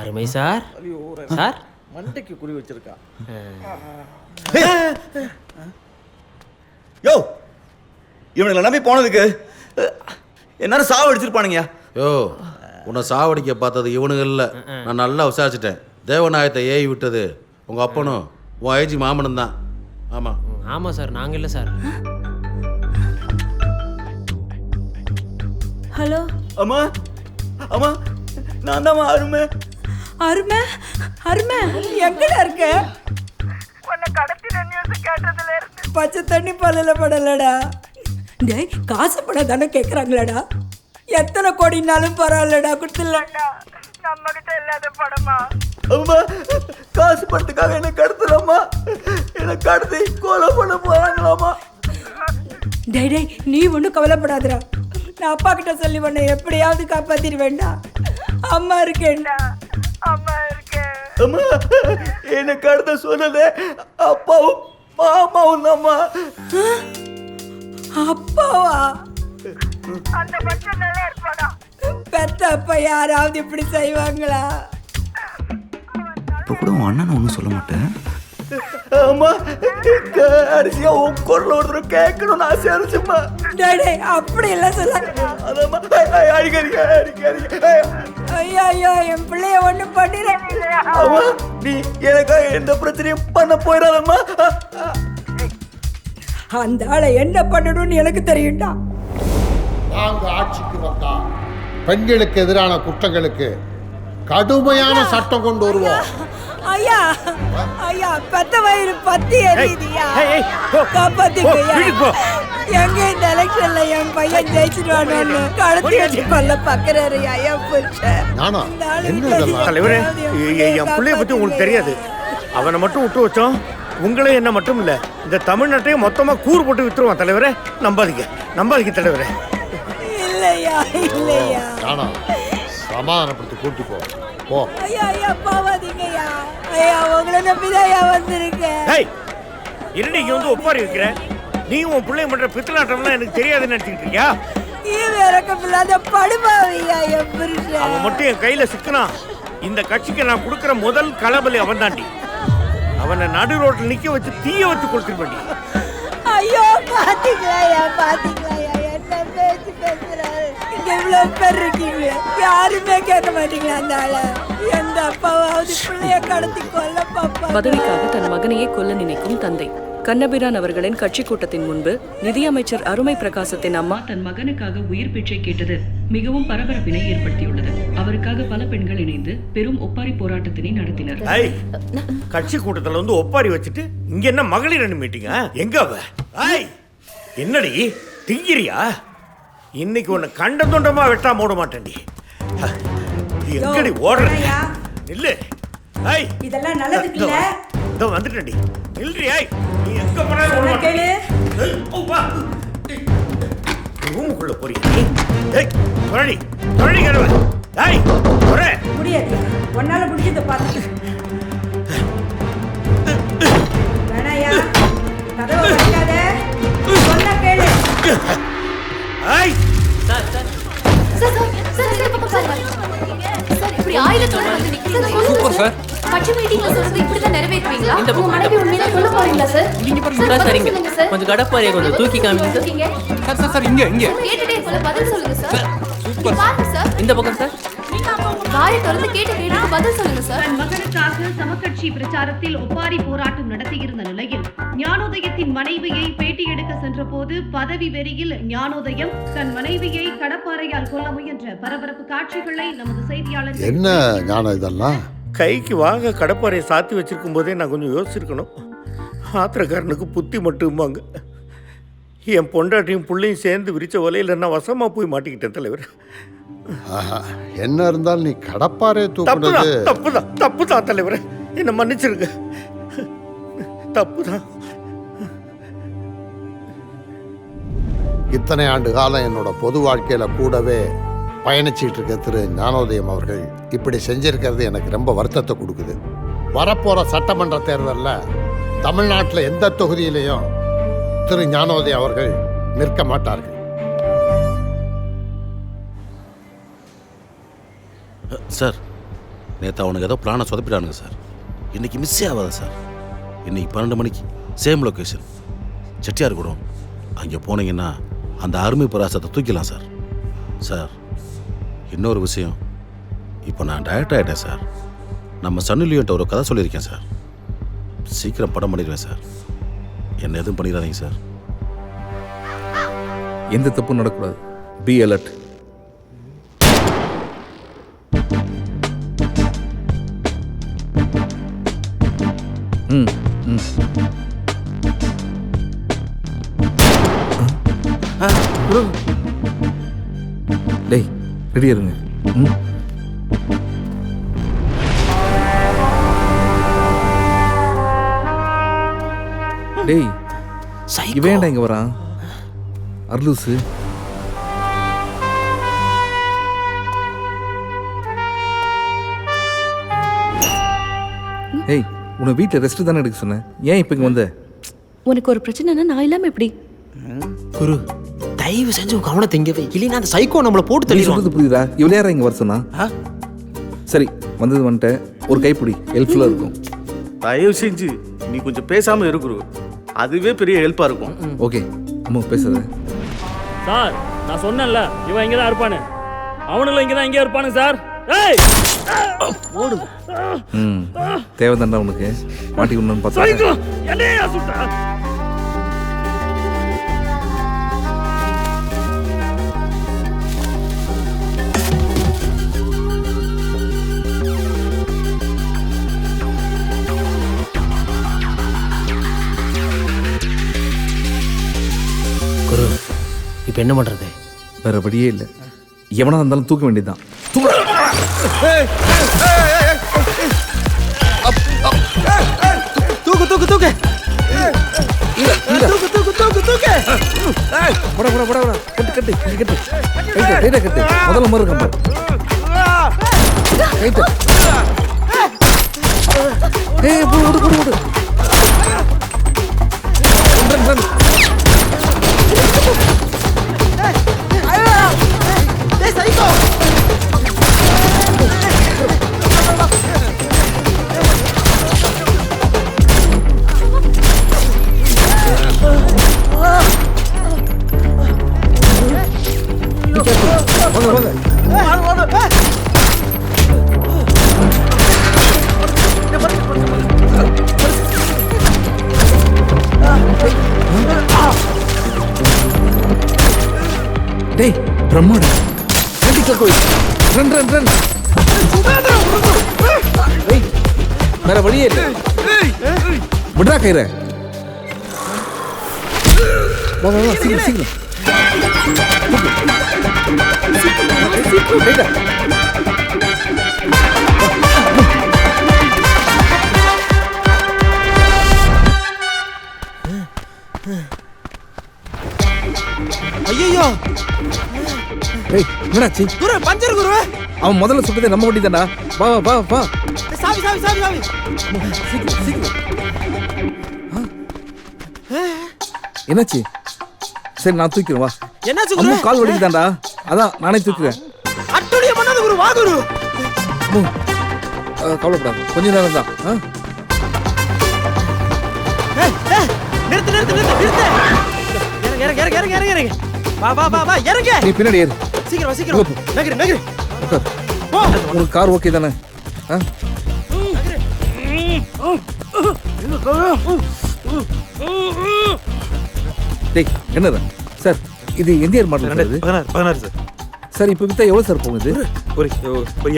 அருமை sir. Sir மண்டைக்கு குறி வச்சிருக்கா. யோ, இவனுங்களை நம்பி போனதுக்கு என்ன சாவு அடிச்சிருப்பானுங்க. யோ, உன்னை சாவடிக்க பார்த்தது இவனுங்க இல்லை. நான் நல்லா விசாரிச்சிட்டேன். தேவநாயகத்தை ஏவி விட்டது உங்கள் அப்பனும் உன் ஐஜி மாமனும் தான். ஆமாம் ஆமாம் சார், நாங்கள் இல்லை சார். ஹலோ அம்மா, அம்மா, நான் தான் அருமை. அருமை அருமை எங்கடா இருக்க? உன்னை கடத்தின நியூஸ் கேட்டதுல இருந்து பச்சை தண்ணி பல்லுல படலடா. டேய், காசு படம் தானே கேட்குறாங்களாடா. எத்தனை கோடினாலும் பரவாயில்லடா, கொடுத்துடலாம்டா. நம்ம கிட்ட இல்லாத படமா? அம்மா, காசு படத்துக்காக என்ன கடத்துறம்மா. என்ன கடத்தி கொலை பண்ண போறாங்களாமா. டேய் டேய், நீ ஒன்றும் கவலைப்படாதடா. நான் அப்பா கிட்ட சொல்லி உன்னை எப்படியாவது காப்பாத்திடுவேண்டா. அம்மா இருக்கேன்டா. அம்மா இருக்கேன். அம்மா, என்ன கடத்த சொன்னதே அப்பாவும் மாமாவும் தான்மா. அப்பாவா? அந்த பட்சம் நல்லா இருப்பாடா. பெத்த அப்பா யாராவது இப்படி செய்வாங்களா? இப்போ கூட உன் அண்ணன் ஒன்றும் சொல்ல மாட்டேன். அம்மா, அரிசியா உன் குரல் ஒருத்தர் கேட்கணும்னு ஆசையா இருந்துச்சுமா. டேய் டேய், அப்படி எல்லாம் சொல்லாத. அதம்மா, அடிக்கடிக்க அடிக்கடிக்க. ஐயோ ஐயோ, என் பிள்ளைய ஒண்ணு பண்ணிடுறேன். அம்மா, நீ எனக்காக எந்த பிரச்சனையும் பண்ண போயிடாதம்மா. அந்த ஆளை என்ன பண்ணணும்னு எனக்கு தெரியும்டா. நாங்க ஆட்சிக்கு வந்தா பெண்களுக்கு எதிரான குற்றங்களுக்கு கடுமையான சட்டம் கொண்டு வருவோம். ஐயா ஐயா, பெத்த வயிறு பத்தி எரியுதியா, காப்பாத்திக்கயா. எங்க இந்த எலெக்ஷன்ல என் பையன் ஜெயிச்சிருவானு கடத்தி வச்சு கொல்ல பாக்குறாரு என் புருஷன். நானா? இந்த ஆளு என்ன இப்படி இதெல்லாம்? தலைவரே, எப்படியாவது என் பிள்ளைய பத்தி உங்களுக்கு தெரியாது. அவனை மட்டும் விட்டு வச்சோம். உங்களே என்ன மட்டும் இல்ல, இந்த தமிழ்நாட்டையும் மொத்தமா கூறு போட்டு வித்துருவான். தலைவரே, நம்பாதீங்க நம்பாதீங்க தலைவரே. இல்லையா இல்லையா. நானா? சமாதானப்படுத்தி கூட்டி போ. போ. ஐயா ஐயா, போவாதீங்கய்யா. ஐயா, உங்களை நம்பிதான் ஐயா வந்திருக்கேன். ஹேய், என்னடி இங்க வந்து ஒப்பாரி வைக்கிற? நீ உன் பிள்ளைய பண்ற பித்தலாட்டம்லாம் எனக்கு தெரியாதுன்னு நினைச்சுக்கிட்டு இருக்கியா? இல்லாத படுபாவையா என் புருஷன். அவன் மட்டும் என் கையில சிக்கனான், இந்த கட்சிக்கு நான் கொடுக்கிற முதல் களபலி அவன் தாண்டி. அவனை நடு ரோட்டில் நிக்க வச்சு தீய வச்சு கொடுத்துருப்பேன். ஐயோ, பாத்தீங்களாயா பாத்தீங்களாயா, என்ன பேச்சு பேசுறாரு. இங்க இவ்வளவு பேர் இருக்கீங்க, யாருமே கேட்க மாட்டீங்களா? அந்த ஆள எந்த அப்பாவாவது பிள்ளைய கடத்தி கொல்ல பாப்பா. பதவிக்காக தன் மகனையே கொல்ல நினைக்கும் தந்தை. கண்ணபிரான் அவர்களின் கட்சி கூட்டத்தின் முன்பு நிதியமைச்சர் அருமை பிரகாசத்தின் அம்மா தன் மகனுக்காக உயிர் பிச்சை கேட்டது மிகவும் பரபரப்பினை ஏற்படுத்தியுள்ளது. அவருக்காக பல பெண்கள் இணைந்து பெரும் ஒப்பாரி போராட்டத்தினை நடத்தினர். கட்சி கூட்டத்துல வந்து ஒப்பாரி வச்சுட்டு இங்க என்ன மகளிர் அணி மீட்டிங்கா? எங்க அவ? என்னடி திங்கிறியா? இன்னைக்கு உன்னை கண்ட தொண்டமா வெட்டா மூட மாட்டேன்டி. எங்கடி ஓடுற? இல்ல, இதெல்லாம் நல்லதுக்கு இல்ல. இதோ வந்துட்டேன்டி. நில்றியா? நீ எங்க போனாலும் ஓட கேளு. ரூமுக்குள்ள போறியா? ஏய், தொரடி தொரடி கரவ. ஏய், தொரே. முடியாது, ஒன்னால முடிஞ்சத பாத்து. வேணாயா, கதவை வைக்காத. சொன்ன கேளு. ஏய், சார் சார் சார் சார் இந்த பக்கம் பாருங்க சார். இப்படி ஆயிரத்தோட வந்து நிக்கிறீங்க. Super sir. கட்சி மீட்டிங்ல சொல்றது இப்படி தான் நிறைவேற்றுவீங்களா? இந்த பக்கம் மனைவி உண்மையில சொல்ல போறீங்களா சார்? சார் சரிங்க, கொஞ்சம் கடப்பாரியை கொஞ்சம் தூக்கி காமிங்க சார். சார் சார் இங்கே இங்கே கேட்டுட்டே போல பதில் சொல்லுங்க சார். பாருங்க சார், இந்த பக்கம் சார். வாயை திறந்து கேட்ட கேள்விக்கு பதில் சொல்லுங்க சார். தன் மகனுக்காக சமக்கட்சி பிரச்சாரத்தில் ஒப்பாரி போராட்டம் நடத்தியிருந்த நிலையில் ஞானோதயத்தின் மனைவியை பேட்டி எடுக்க சென்ற போது பதவி வெறியில் ஞானோதயம் தன் மனைவியை கடப்பாறையால் கொல்ல முயன்ற பரபரப்பு காட்சிகளை நமது செய்தியாளர். என்ன ஞானம் இதெல்லாம்? கைக்கு வாங்க கடப்பாறையை சாத்தி வச்சிருக்கும் போதே நான் கொஞ்சம் யோசிச்சிருக்கணும். ஆத்திரக்காரனுக்கு புத்தி மட்டும்பாங்க. என் பொண்டாட்டியும் பிள்ளையும் சேர்ந்து விரிச்ச வலையில் நான் வசமா போய் மாட்டிக்கிட்டேன் தலைவர். என்ன இருந்தாலும் நீ கடப்பாரே தூக்குனது தப்புதான் தப்புதான் தலைவர், என்னை மன்னிச்சிருங்க. தப்புதான். இத்தனை ஆண்டு காலம் என்னோட பொது வாழ்க்கையில கூடவே பயணிச்சிட்டு இருக்க திரு ஞானோதயம் அவர்கள் இப்படி செஞ்சிருக்கிறது எனக்கு ரொம்ப வருத்தத்தை கொடுக்குது. வரப்போற சட்டமன்ற தேர்தலில் தமிழ்நாட்டில் எந்த தொகுதியிலையும் திரு ஞானோதயம் அவர்கள் நிற்க மாட்டார்கள். சார், நேற்று அவனுக்கு ஏதோ பிளானை சொதப்பிட்டானுங்க சார். இன்றைக்கி மிஸ்ஸே ஆகாதா சார்? இன்றைக்கி 12 மணிக்கு சேம் லொக்கேஷன் செட்டியார் கூடம். அங்கே போனீங்கன்னா அந்த அருமை பிரகாசத்தை தூக்கிடலாம் சார். சார் இன்னொரு விஷயம், இப்போ நான் டைரக்டர் ஆகிட்டேன் சார். நம்ம சன்னு லியோன்ட்ட ஒரு கதை சொல்லியிருக்கேன் சார். சீக்கிரம் படம் பண்ணிடுவேன் சார். என்ன எதுவும் பண்ணிடாதீங்க சார். எந்த தப்பும் நடக்கூடாது. Be alert. டேய் ரெடியா இருங்க. டேய் இவேண்டா இங்க வரான். அர்லூசு ஏய் உன்னை வீட்டில் ரெஸ்ட் தானே எடுக்க சொன்னேன். ஏன் இப்போ இங்கே வந்த? உனக்கு ஒரு பிரச்சனைனா நான் இல்லாம எப்படி? குரு தயவு செஞ்சு உன் கவனத்தை இங்கே வை, இல்லைன்னா அந்த சைக்கோ நம்மளை போட்டு நீ தள்ளி சொல்றது புரியுதா? இவ்வளோ யாரா இங்கே வர சொன்னா? சரி வந்தது வந்துட்டேன். ஒரு கைப்பிடி ஹெல்ப்ஃபுல்லாக இருக்கும். தயவு செஞ்சு நீ கொஞ்சம் பேசாம இருக்கிறு, அதுவே பெரிய ஹெல்ப்பா இருக்கும். ஓகே அம்மா பேசுறது. சார் நான் சொன்னேன்ல இவன் இங்கே தான் இருப்பானு, அவனுங்களும் இங்கே தான் இங்கே இருப்பானு சார். ஓடுங்க. தேவைதான்டா உனக்கு. மாட்டி ஒன்று பார்த்தா என்னையா சுட்டா? குரு இப்போ என்ன பண்ணுறது? வேற வழியே இல்லை. எவனா இருந்தாலும் தூக்க வேண்டியதுதான். தூக்கு தூக்கு தூக்கு முதல்ல மறு கம்பர் டேய் பிரம்மாடா ரன் ரன் ரன். வேற வழியே இல்லை. விட்ரா கயிற. சீக்கிரம் சீக்கிரம். ஐயோ என்னாச்சு? குரு பஞ்சர் குரு. அவன் முதல்ல சுட்டதே நம்ம வண்டி தான்டா. வா வா வா. சாவி சாவி சாவி சாவி. சீக்கிரம் சீக்கிரம். என்னாச்சு? சரி நான் தூக்கிறேன் வா. என்னாச்சு அம்மா குரு? கால் வலிக்குதான்டா. அதான் நானே தூக்குறேன். அட்டோடிய பண்ணாத குரு, வா குரு. கவலைப்படாத, கொஞ்ச நேரம் தான். நிறுத்து நிறுத்து நிறுத்து நிறுத்து. இறங்க இறங்க இறங்க இறங்க இறங்க. வா வா வா வா இறங்க. நீ பின்னாடி ஏறு. சீக்கிரம் வா சீக்கிரம். நகரு நகரு. போ. உனக்கு கார் ஓகே தானே? டேய் என்னடா சார், இது எந்தியர் மாடல். 16 சார். சார் இப்போ வித்தா எவ்வளோ சார் போகுது? ஒரு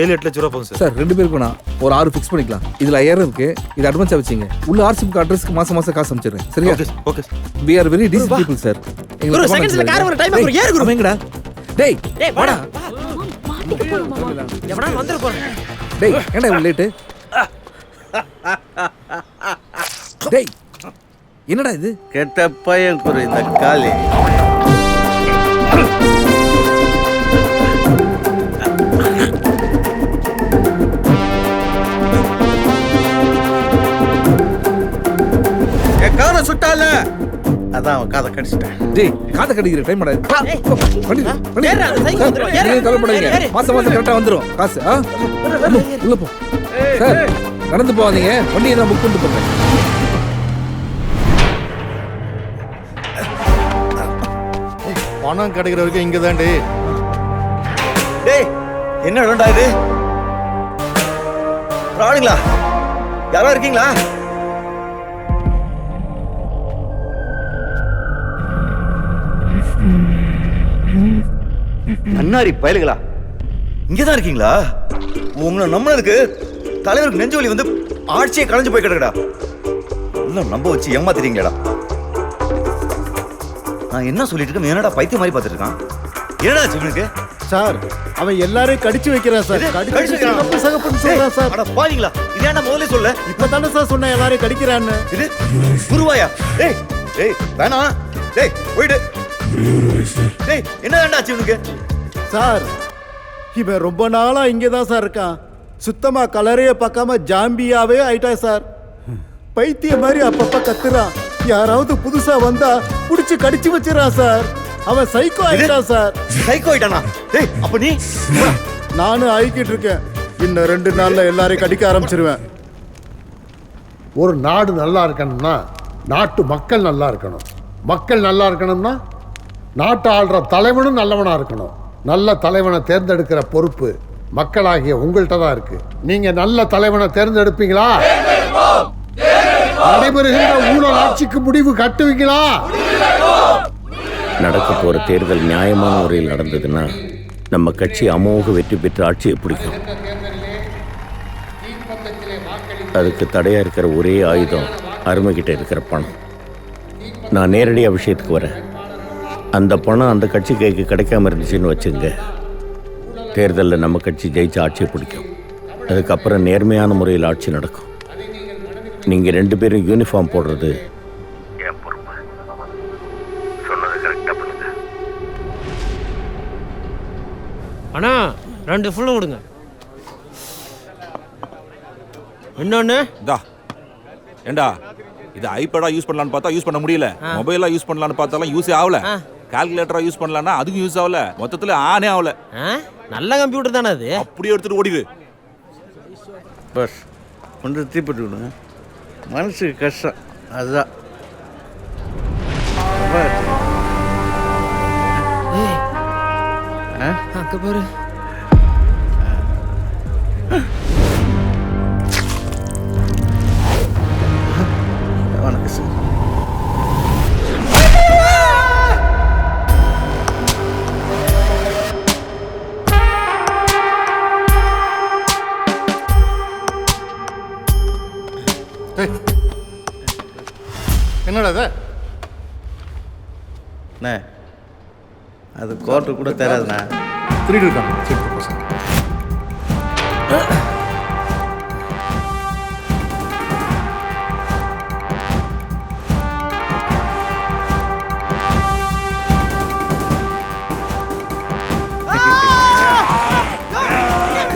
7-8 லட்சம் ரூபா போகும் சார். சார் 2 பேருக்கு நான் ஒரு 6 ஃபிக்ஸ் பண்ணிக்கலாம். இதில் 1000 இருக்கு. இது அட்வான்ஸாக வச்சிங்க. உள்ள ஆர்சிபுக்கு அட்ரஸ்க்கு மாசம் மாசம் காசு அனுப்பிச்சிடுறேன். சரியா? Okay. we are very decent people sir. Guru செகண்ட்ஸ்ல கார் வர டைம் குரு ஏறு குரு. எங்கடா? டேய் வாடா. மாட்டிக்க போறோமா? எவனா வந்துற போற. டேய் ஏன்டா இவ்வளவு லேட்? டேய் என்னடா இது? கெட்ட பையன் குரு இந்த காலி. காரை சுட்டால அத அதான் அவன் காதை கடிச்சிட்டேன். டேய் காதை கடிக்கிற டைம் ஆடாது. கவலைப்படாதீங்க, மாசம் மாசம் கரெக்டா வந்துரும் காசு. உள்ள போ சார், நடந்து போகாதீங்க, வண்டியை தான் புக் பண்ணிட்டு போங்க. பணம் கிடைக்கிற வரைக்கும் இங்கே தான். டேய் என்ன இடம்டா இது? ராணுங்களா யாரா இருக்கீங்களா? அண்ணாரி பயலுங்களா இங்கதான் இருக்கீங்களா? உங்களை நம்பினதுக்கு தலைவருக்கு நெஞ்சு வலி வந்து ஆட்சியை களைஞ்சு போய் கிடக்குடா. இன்னும் நம்ப வச்சு ஏமாத்திட்டீங்களா? நான் என்ன சொல்லிட்டு இருக்கேன், என்னடா பைத்தியம் மாதிரி பார்த்துட்டு இருக்கான்? என்னடா சிவனுக்கு? சார் அவன் எல்லாரையும் கடிச்சு வைக்கிறான் சார். கடிச்சு சகப்புன்னு சொல்றான் சார். அட பாவீங்களா, இது ஏன்டா முதல்ல சொல்ல? இப்பதானே சார் சொன்ன எல்லாரையும் கடிக்கிறான்னு. இது குருவாயா? டேய் டேய் வேணாம், டேய் போயிடு. டேய் என்னடா ஆச்சு இவனுக்கு? சார் இவன் ரொம்ப நாளா இங்கே தான் சார் இருக்கான். சுத்தமா கலரையே பார்க்காம ஜாம்பியாவே ஆயிட்டா சார். பைத்திய மாதிரி அப்பப்ப கத்துறான். யாராவது புதுசா வந்தா புடிச்சு கடிச்சு வச்சிடறான் சார். அவன் சைக்கோ ஆயிட்டான் சார். சைக்கோ ஆயிட்டானா? டேய் அப்ப நீ? நானும் ஆயிக்கிட்டு இருக்கேன். இன்னும் 2 நாள்ல எல்லாரையும் கடிக்க ஆரம்பிச்சிருவேன். ஒரு நாடு நல்லா இருக்கணும்னா நாட்டு மக்கள் நல்லா இருக்கணும். மக்கள் நல்லா இருக்கணும்னா நாட்டை ஆள்ற தலைவனும் நல்லவனா இருக்கணும். நல்ல தலைவனை தேர்ந்தெடுக்கிற பொறுப்பு மக்களாகிய உங்கள்கிட்ட தான் இருக்கு. நீங்க நல்ல தலைவனை தேர்ந்தெடுப்பீங்களா? நடைபெறுகின்ற ஊழல் ஆட்சிக்கு முடிவு கட்டுவீங்களா? நடக்க போகிற தேர்தல் நியாயமான முறையில் நடந்ததுன்னா நம்ம கட்சி அமோக வெற்றி பெற்று ஆட்சியை பிடிக்கும். அதுக்கு தடையாக இருக்கிற ஒரே ஆயுதம் அருமைக்கிட்ட இருக்கிற பணம். நான் நேரடியாக விஷயத்துக்கு வரேன். அந்த பணம் அந்த கட்சி கைக்கு கிடைக்காம இருந்துச்சுன்னு வச்சுங்க, தேர்தலில் நம்ம கட்சி ஜெயிச்சு ஆட்சியை பிடிக்கும். அதுக்கப்புறம் நேர்மையான முறையில் ஆட்சி நடக்கும். நீங்கள் 2 பேரும் யூனிஃபார்ம் போடுறது என் பொறுப்பு. சொன்னது கரெக்டாக பண்ணுங்க. அண்ணா 2 ஃபுல்லும் கொடுங்க. இன்னொன்று ஏண்டா இது ஐபேடா யூஸ் பண்ணலான்னு பார்த்தா யூஸ் பண்ண முடியல. மொபைலா யூஸ் பண்ணலான்னு பார்த்தாலும் யூஸே ஆகல. கால்குலேட்டரா யூஸ் பண்ணலான்னா அதுக்கும் யூஸ் ஆகல. மொத்தத்தில் ஆனே ஆகல. நல்ல கம்ப்யூட்டர் தானே அது? அப்படியே எடுத்துட்டு ஓடிடு. பஸ் கொஞ்சம் தீப்பட்டு விடுங்க, மனசுக்கு கஷ்டம். அதுதான் அங்க பாரு. வணக்கம் சார். என்னடா அது? அண்ணே அது கோர்ட்டு கூட தெரியாதுண்ணா. திருடி இருக்காங்க. சரி பசங்க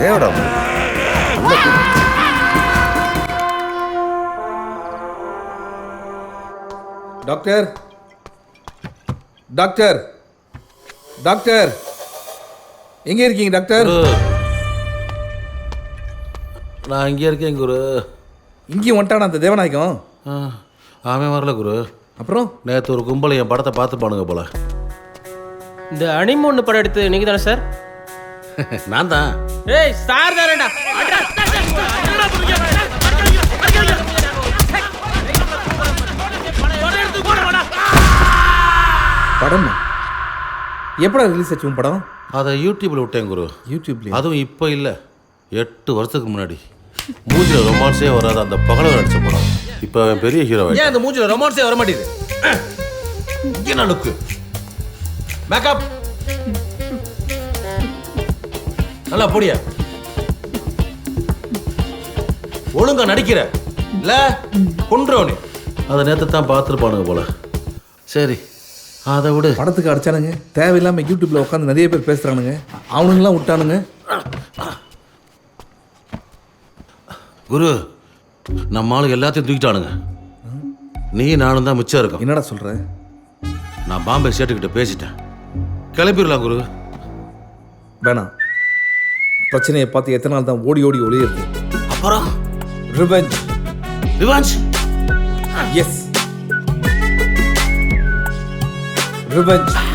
ஏவடா டாக்டர் டாக்டர் டாக்டர் எங்கே இருக்கீங்க டாக்டர்? நான் இங்கே இருக்கேன் குரு. இங்கேயும் வந்துட்டானா அந்த தேவநாயகம்? அவன் வரல குரு. அப்புறம் நேற்று ஒரு கும்பல் என் படத்தை பார்த்து பானுங்க போல. இந்த அனிமோன்னு படம் எடுத்து நீங்க தானே சார்? நான் தான். ஏய் சார் தானேடா. படம் எப்படா ரிலீஸ் ஆச்சு படம்? அதை யூடியூப்ல விட்டேன் குரு. யூடியூப்ல? அதுவும் இப்போ இல்லை, 8 வருஷத்துக்கு முன்னாடி. மூஞ்சில ரொமான்ஸே வராது அந்த பகலவன் நடிச்ச படம். இப்போ அவன் பெரிய ஹீரோ. ஏன் அந்த மூஞ்சில ரொமான்ஸே வர மாட்டேங்குது? என்ன லுக்கு, மேக்கப் நல்லா போடியா, ஒழுங்கா நடிக்கிற இல்ல கொன்றவனு. அதை நேற்று தான் பார்த்துருப்பானுங்க போல. சரி அதை விடு. படத்துக்கு அடிச்சானுங்க, தேவையில்லாமல் யூடியூப்ல உட்காந்து நிறைய பேர் பேசுறானுங்க, அவனுங்களாம் விட்டானுங்க. குரு நம்ம ஆளுங்க எல்லாத்தையும் தூக்கிட்டானுங்க. நீ நானும் தான் மிச்சம் இருக்கோம். என்னடா சொல்ற? நான் பாம்பே சேட்டுக்கிட்ட பேசிட்டேன். கிளம்பிடலாம் குரு. வேணாம். பிரச்சனையை பார்த்து எத்தனை நாள் தான் ஓடி ஓடி ஒளியிருக்கு. அப்புறம் ரிவெஞ்ச். ரிவெஞ்ச்? S, revenge.